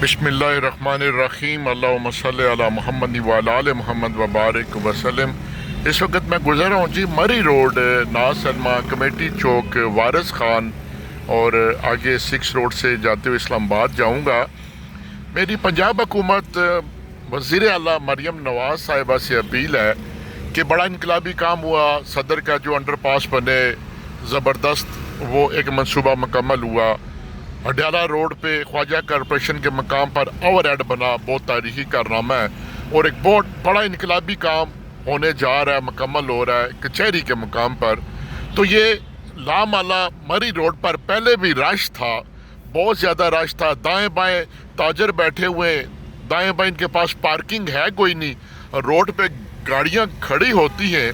बिस्मिल्लाहिर्रहमानिर्रहीम अल्लाहुम्मा सल्लि अला मुहम्मद व अला आलि मुहम्मद व बारिक वसल्लम। इस वक्त मैं गुज़र रहा हूँ जी मरी रोड, नाज सलमा, कमेटी चौक, वारिस खान और आगे 6 रोड से जाते हुए इस्लामाबाद जाऊँगा। मेरी पंजाब हुकूमत वज़ीर आला मरियम नवाज़ साहिबा से अपील है कि बड़ा इनकलाबी काम हुआ, सदर का जो अंडरपास बने ज़बरदस्त, वो एक मंसूबा मुकम्मल हुआ। अडयाला रोड पे ख्वाजा कॉरपोरेशन के मकाम पर ओवर हेड बना, बहुत तारीखी कारनामा है और एक बहुत बड़ा इनकलाबी काम होने जा रहा है, मुकम्मल हो रहा है कचहरी के मकाम पर। तो ये लामाला मरी रोड पर पहले भी रश था, बहुत ज़्यादा रश था। दाएं बाएं ताजर बैठे हुए, दाएं बाएं इनके पास पार्किंग है कोई नहीं, रोड पे गाड़ियां खड़ी होती हैं।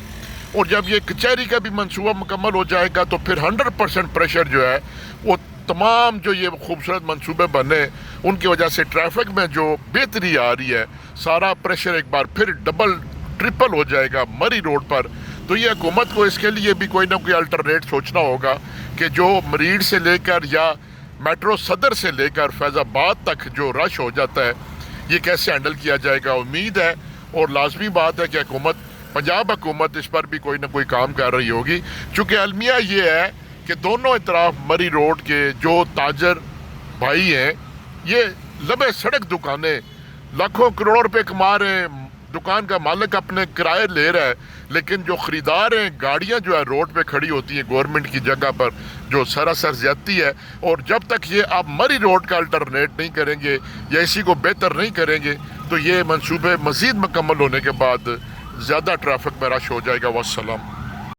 और जब ये कचहरी का भी मंसूबा मुकम्मल हो जाएगा तो फिर 100% प्रेशर जो है वो तमाम जो ये खूबसूरत मंसूबे बने उनकी वजह से ट्रैफिक में जो बेहतरी आ रही है, सारा प्रेशर एक बार फिर डबल ट्रिपल हो जाएगा मरी रोड पर। तो ये हुकूमत को इसके लिए भी कोई ना कोई अल्टरनेट सोचना होगा कि जो मरीड से लेकर या मेट्रो सदर से लेकर फैज़ाबाद तक जो रश हो जाता है, ये कैसे हैंडल किया जाएगा। उम्मीद है और लाजमी बात है कि हुकूमत, पंजाब हुकूमत इस पर भी कोई ना कोई काम कर रही होगी। चूँकि अलमिया ये है कि दोनों तरफ मरी रोड के जो ताजर भाई हैं, ये लबे सड़क दुकानें लाखों करोड़ों रुपए कमा रहे हैं, दुकान का मालिक अपने किराए ले रहा है, लेकिन जो ख़रीदार हैं, गाड़ियां जो है रोड पे खड़ी होती हैं गवर्नमेंट की जगह पर, जो सरासर ज़्यादती है। और जब तक ये आप मरी रोड का अल्टरनेट नहीं करेंगे या इसी को बेहतर नहीं करेंगे तो ये मंसूबे मज़ीद मुकम्मल होने के बाद ज़्यादा ट्रैफिक में रश हो जाएगा। वस्सलाम।